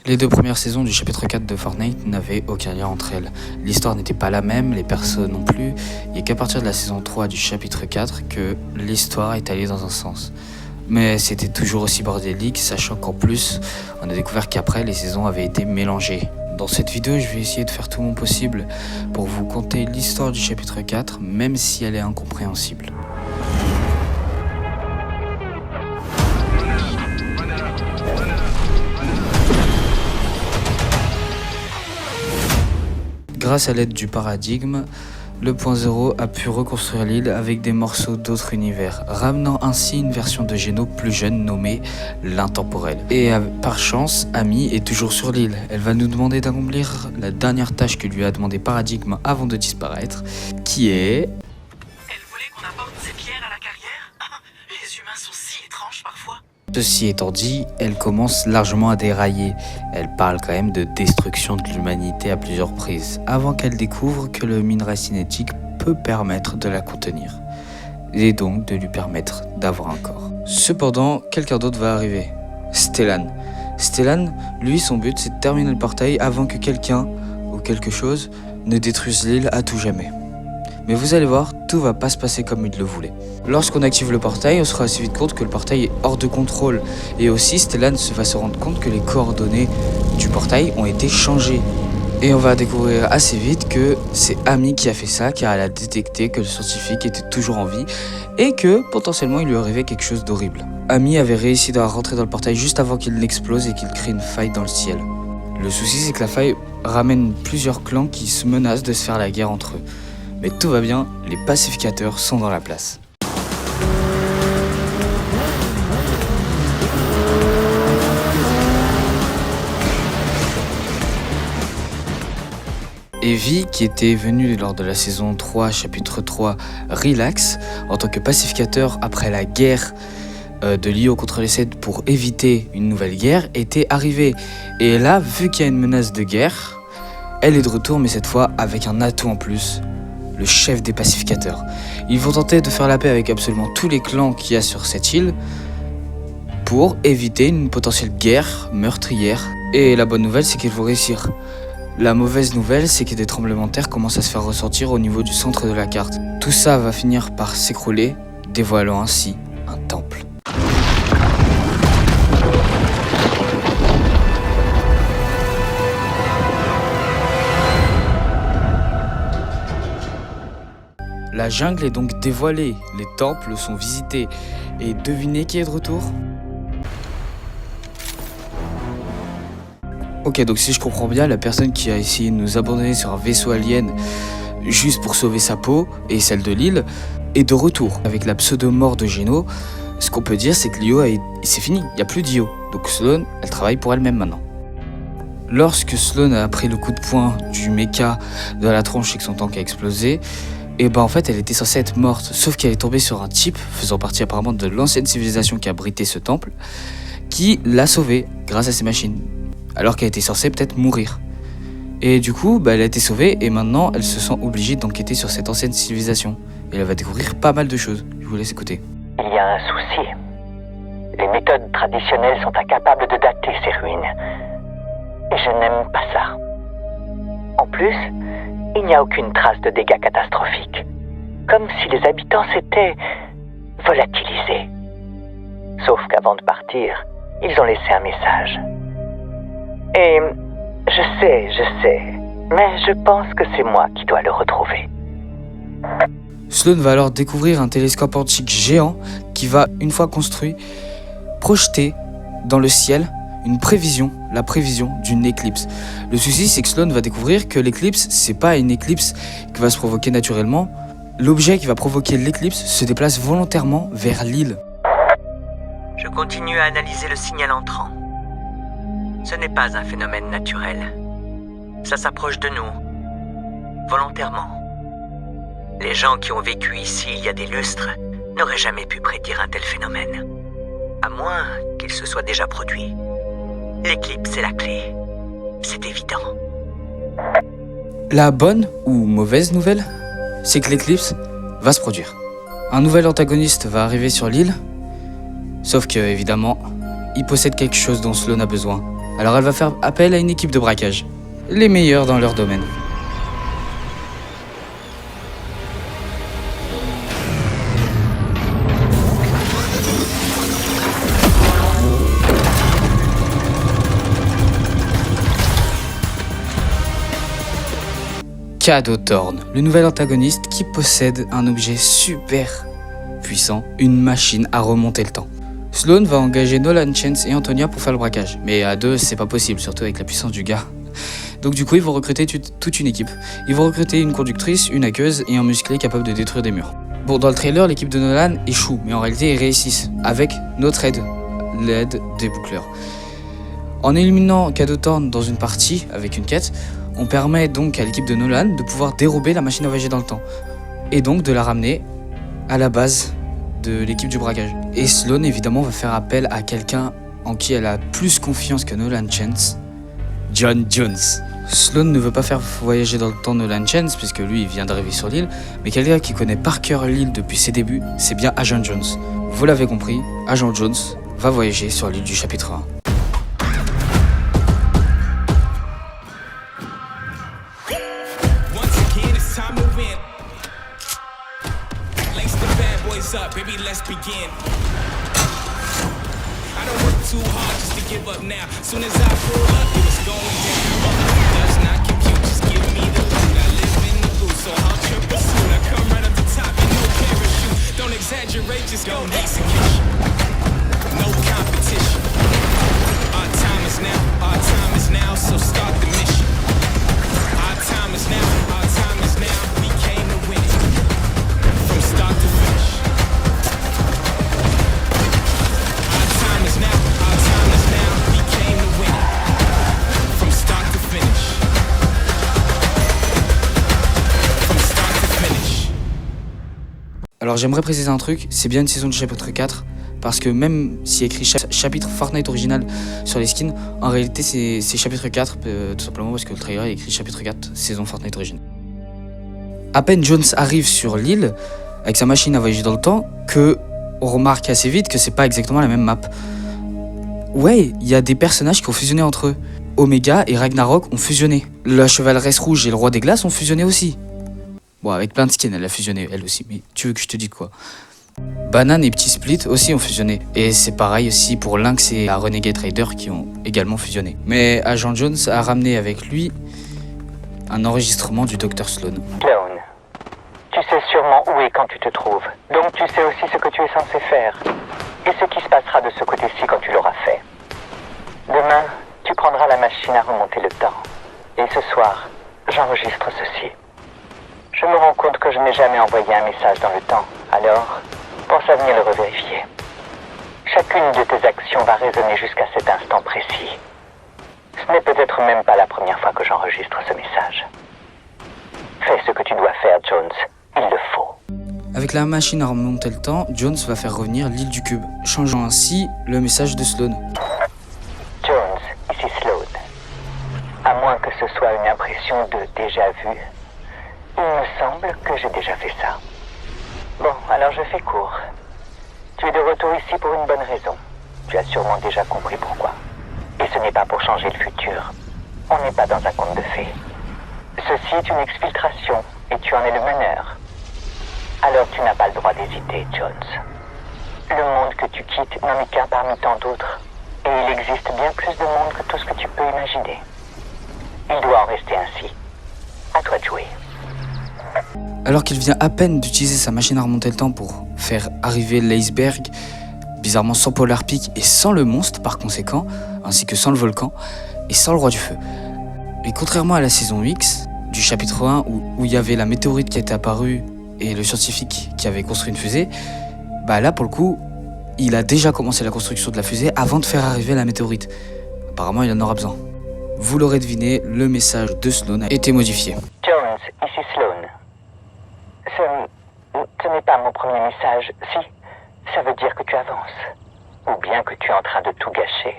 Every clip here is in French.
Les deux premières saisons du chapitre 4 de Fortnite n'avaient aucun lien entre elles. L'histoire n'était pas la même, les persos non plus. Il n'y a qu'à partir de la saison 3 du chapitre 4 que l'histoire est allée dans un sens. Mais c'était toujours aussi bordélique, sachant qu'en plus, on a découvert qu'après, les saisons avaient été mélangées. Dans cette vidéo, je vais essayer de faire tout mon possible pour vous conter l'histoire du chapitre 4, même si elle est incompréhensible. Grâce à l'aide du paradigme, le Point Zéro a pu reconstruire l'île avec des morceaux d'autres univers, ramenant ainsi une version de Geno plus jeune nommée l'Intemporel. Et par chance, Amy est toujours sur l'île. Elle va nous demander d'accomplir la dernière tâche que lui a demandé Paradigme avant de disparaître, qui est... Elle voulait qu'on apporte ces pierres à la carrière. Les humains sont si étranges parfois. Ceci étant dit, elle commence largement à dérailler. Elle parle quand même de destruction de l'humanité à plusieurs reprises, avant qu'elle découvre que le minerai cinétique peut permettre de la contenir, et donc de lui permettre d'avoir un corps. Cependant, quelqu'un d'autre va arriver, Stellan. Stellan, lui, son but c'est de terminer le portail avant que quelqu'un ou quelque chose ne détruise l'île à tout jamais. Mais vous allez voir, tout va pas se passer comme il le voulait. Lorsqu'on active le portail, on se rend assez vite compte que le portail est hors de contrôle. Et aussi, Stellan va se rendre compte que les coordonnées du portail ont été changées. Et on va découvrir assez vite que c'est Amy qui a fait ça, car elle a détecté que le scientifique était toujours en vie et que potentiellement il lui arrivait quelque chose d'horrible. Amy avait réussi à rentrer dans le portail juste avant qu'il n'explose et qu'il crée une faille dans le ciel. Le souci, c'est que la faille ramène plusieurs clans qui se menacent de se faire la guerre entre eux. Mais tout va bien, les pacificateurs sont dans la place. Evie, qui était venue lors de la saison 3, chapitre 3, Relax, en tant que pacificateur après la guerre de Lio contre les Cèdres pour éviter une nouvelle guerre, était arrivée. Et là, vu qu'il y a une menace de guerre, elle est de retour, mais cette fois avec un atout en plus. Le chef des pacificateurs. Ils vont tenter de faire la paix avec absolument tous les clans qu'il y a sur cette île pour éviter une potentielle guerre meurtrière. Et la bonne nouvelle, c'est qu'ils vont réussir. La mauvaise nouvelle, c'est que des tremblements de terre commencent à se faire ressentir au niveau du centre de la carte. Tout ça va finir par s'écrouler, dévoilant ainsi un temple. La jungle est donc dévoilée, les temples sont visités, et devinez qui est de retour? Ok, donc si je comprends bien, la personne qui a essayé de nous abandonner sur un vaisseau alien juste pour sauver sa peau et celle de l'île est de retour. Avec la pseudo-mort de Geno, ce qu'on peut dire c'est que Lio, c'est fini, il n'y a plus d'Io. Donc Sloane, elle travaille pour elle-même maintenant. Lorsque Sloane a pris le coup de poing du mecha dans la tronche et que son tank a explosé, et en fait elle était censée être morte, sauf qu'elle est tombée sur un type faisant partie apparemment de l'ancienne civilisation qui abritait ce temple, qui l'a sauvée grâce à ses machines, alors qu'elle était censée peut-être mourir. Et du coup, elle a été sauvée et maintenant elle se sent obligée d'enquêter sur cette ancienne civilisation. Et elle va découvrir pas mal de choses, je vous laisse écouter. Il y a un souci. Les méthodes traditionnelles sont incapables de dater ces ruines. Et je n'aime pas ça. En plus, il n'y a aucune trace de dégâts catastrophiques. Comme si les habitants s'étaient volatilisés. Sauf qu'avant de partir, ils ont laissé un message. Et je sais, mais je pense que c'est moi qui dois le retrouver. Sloane va alors découvrir un télescope antique géant qui va, une fois construit, projeter dans le ciel la prévision d'une éclipse. Le souci, c'est que Sloane va découvrir que l'éclipse, c'est pas une éclipse qui va se provoquer naturellement. L'objet qui va provoquer l'éclipse se déplace volontairement vers l'île. Je continue à analyser le signal entrant. Ce n'est pas un phénomène naturel. Ça s'approche de nous, volontairement. Les gens qui ont vécu ici il y a des lustres n'auraient jamais pu prédire un tel phénomène, à moins qu'il se soit déjà produit. L'éclipse est la clé, c'est évident. La bonne ou mauvaise nouvelle, c'est que l'éclipse va se produire. Un nouvel antagoniste va arriver sur l'île, sauf que, évidemment, il possède quelque chose dont Sloane a besoin. Alors elle va faire appel à une équipe de braquage, les meilleurs dans leur domaine. Cadeau Thorn, le nouvel antagoniste qui possède un objet super puissant, une machine à remonter le temps. Sloan va engager Nolan Chance et Antonia pour faire le braquage, mais à deux c'est pas possible, surtout avec la puissance du gars. Donc du coup ils vont recruter toute une équipe. Ils vont recruter une conductrice, une hackeuse et un musclé capable de détruire des murs. Bon, dans le trailer, l'équipe de Nolan échoue, mais en réalité ils réussissent, avec notre aide, l'aide des boucleurs. En éliminant Cadeau Thorn dans une partie, avec une quête, on permet donc à l'équipe de Nolan de pouvoir dérober la machine à voyager dans le temps, et donc de la ramener à la base de l'équipe du braquage. Et Sloan évidemment va faire appel à quelqu'un en qui elle a plus confiance que Nolan Chance, John Jones. Sloan ne veut pas faire voyager dans le temps Nolan Chance puisque lui il vient d'arriver sur l'île, mais quelqu'un qui connaît par cœur l'île depuis ses débuts, c'est bien Agent Jones. Vous l'avez compris, Agent Jones va voyager sur l'île du chapitre 1. Up, baby, let's begin. I don't work too hard just to give up now. Soon as I pull up, it was going down. Does not compute, just give me the loot. I live in the booth, so I'll trip the suit. I come right up the top and no parachute. Don't exaggerate, just go execution. No competition. Our time is now, so start the mission. Our time is now, we came to win it. From start to finish. Alors j'aimerais préciser un truc, c'est bien une saison du chapitre 4, parce que même s'il y a écrit chapitre Fortnite original sur les skins, en réalité c'est chapitre 4, tout simplement parce que le trailer est écrit chapitre 4, saison Fortnite original. À peine Jones arrive sur l'île, avec sa machine à voyager dans le temps, que on remarque assez vite que c'est pas exactement la même map. Ouais, il y a des personnages qui ont fusionné entre eux. Omega et Ragnarok ont fusionné. La chevaleresse rouge et le roi des glaces ont fusionné aussi. Bon, avec plein de skins, elle a fusionné, elle aussi, mais tu veux que je te dise quoi? Banane et Petit Split aussi ont fusionné. Et c'est pareil aussi pour Lynx et la Renegade Raider qui ont également fusionné. Mais Agent Jones a ramené avec lui un enregistrement du Dr Sloan. Sloan, tu sais sûrement où et quand tu te trouves. Donc tu sais aussi ce que tu es censé faire. Et ce qui se passera de ce côté-ci quand tu l'auras fait. Demain, tu prendras la machine à remonter le temps. Et ce soir, j'enregistre ceci. Je me rends compte que je n'ai jamais envoyé un message dans le temps. Alors, pense à venir le revérifier. Chacune de tes actions va résonner jusqu'à cet instant précis. Ce n'est peut-être même pas la première fois que j'enregistre ce message. Fais ce que tu dois faire, Jones. Il le faut. Avec la machine à remonter le temps, Jones va faire revenir l'île du cube, changeant ainsi le message de Sloan. Jones, ici Sloan. À moins que ce soit une impression de déjà vu, il me semble que j'ai déjà fait ça. Bon, alors je fais court. Tu es de retour ici pour une bonne raison. Tu as sûrement déjà compris pourquoi. Et ce n'est pas pour changer le futur. On n'est pas dans un conte de fées. Ceci est une exfiltration, et tu en es le meneur. Alors tu n'as pas le droit d'hésiter, Jones. Le monde que tu quittes n'en est qu'un parmi tant d'autres. Et il existe bien plus de monde que tout ce que tu peux imaginer. Il doit en rester ainsi. À toi de jouer. Alors qu'il vient à peine d'utiliser sa machine à remonter le temps pour faire arriver l'iceberg, bizarrement sans Polar Peak et sans le monstre par conséquent, ainsi que sans le volcan et sans le roi du feu. Et contrairement à la saison X du chapitre 1 où il y avait la météorite qui était apparue et le scientifique qui avait construit une fusée, bah là pour le coup, il a déjà commencé la construction de la fusée avant de faire arriver la météorite. Apparemment il en aura besoin. Vous l'aurez deviné, le message de Sloan a été modifié. Jones, ici Sloan. Ce n'est pas mon premier message. Si, ça veut dire que tu avances. Ou bien que tu es en train de tout gâcher.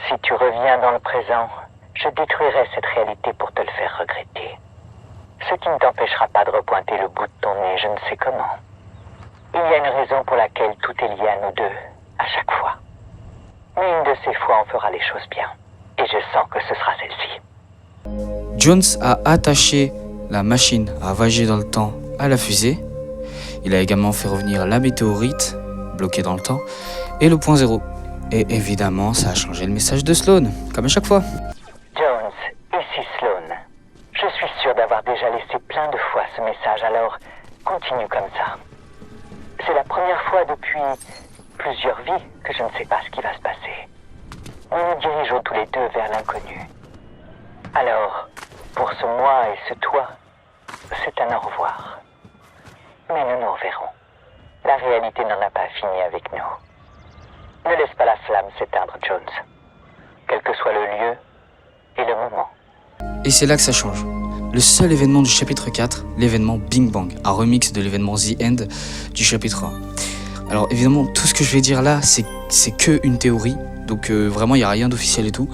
Si tu reviens dans le présent, je détruirai cette réalité pour te le faire regretter. Ce qui ne t'empêchera pas de repointer le bout de ton nez, je ne sais comment. Il y a une raison pour laquelle tout est lié à nous deux, à chaque fois. Mais une de ces fois, on fera les choses bien. Et je sens que ce sera celle-ci. Jones a attaché la machine à voyager dans le temps à la fusée. Il a également fait revenir la météorite, bloquée dans le temps, et le point zéro. Et évidemment, ça a changé le message de Sloan, comme à chaque fois. Jones, ici Sloan. Je suis sûr d'avoir déjà laissé plein de fois ce message, alors continue comme ça. C'est la première fois depuis plusieurs vies que je ne sais pas ce qui va se passer. Nous nous dirigeons tous les deux vers l'inconnu. Alors, pour ce moi et ce toi, c'est un au revoir. Mais nous nous reverrons. La réalité n'en a pas fini avec nous. Ne laisse pas la flamme s'éteindre, Jones. Quel que soit le lieu et le moment. Et c'est là que ça change. Le seul événement du chapitre 4, l'événement Big Bang, un remix de l'événement The End du chapitre 1. Alors évidemment, tout ce que je vais dire là, c'est que une théorie. Donc vraiment, il n'y a rien d'officiel et tout.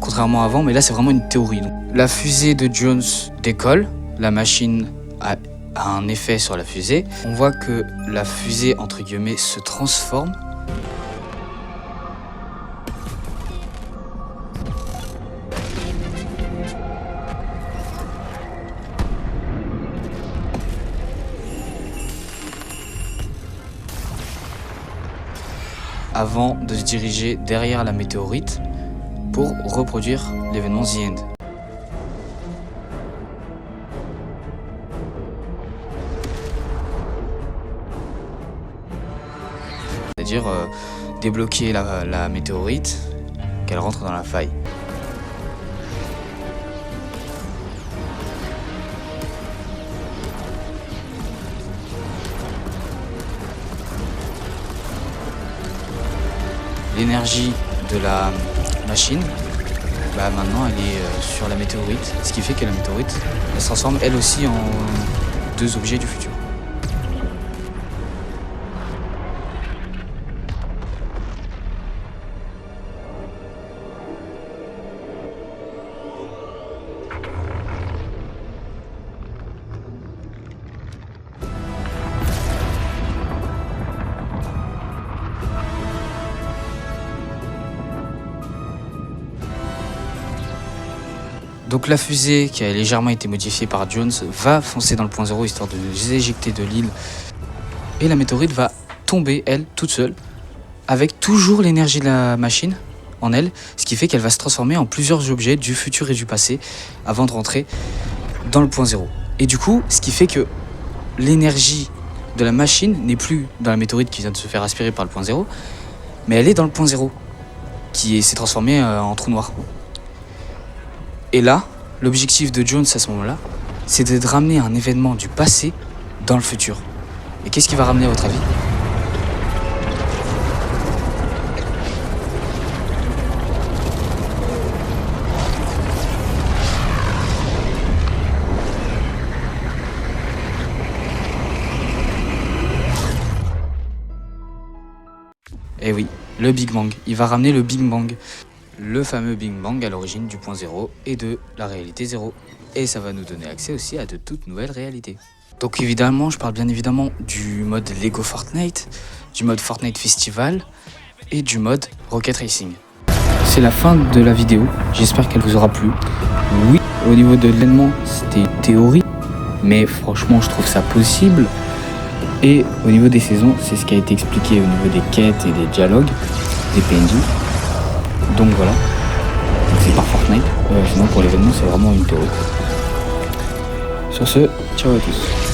Contrairement à avant, mais là c'est vraiment une théorie. Donc, la fusée de Jones décolle, la machine a un effet sur la fusée. On voit que la fusée, entre guillemets, se transforme. Avant de se diriger derrière la météorite pour reproduire l'événement The End. C'est-à-dire débloquer la météorite, qu'elle rentre dans la faille. L'énergie de la machine, maintenant elle est sur la météorite, ce qui fait que la météorite elle se transforme elle aussi en deux objets du futur. Donc la fusée, qui a légèrement été modifiée par Jones, va foncer dans le point zéro histoire de nous éjecter de l'île. Et la météorite va tomber, elle, toute seule, avec toujours l'énergie de la machine en elle, ce qui fait qu'elle va se transformer en plusieurs objets du futur et du passé avant de rentrer dans le point zéro. Et du coup, ce qui fait que l'énergie de la machine n'est plus dans la météorite qui vient de se faire aspirer par le point zéro, mais elle est dans le point zéro, qui s'est transformé en trou noir. Et là, l'objectif de Jones à ce moment-là, c'est de ramener un événement du passé dans le futur. Et qu'est-ce qu'il va ramener à votre avis ? Eh oui, le Big Bang. Il va ramener le Big Bang. Le fameux Big Bang à l'origine du point zéro et de la réalité zéro. Et ça va nous donner accès aussi à de toutes nouvelles réalités. Donc évidemment, je parle bien évidemment du mode Lego Fortnite, du mode Fortnite Festival et du mode Rocket Racing. C'est la fin de la vidéo, j'espère qu'elle vous aura plu. Oui, au niveau de l'événement, c'était une théorie, mais franchement, je trouve ça possible. Et au niveau des saisons, c'est ce qui a été expliqué au niveau des quêtes et des dialogues, des PNJ. Donc voilà, c'est par Fortnite. Sinon pour l'événement c'est vraiment une théorie. Sur ce, ciao à tous.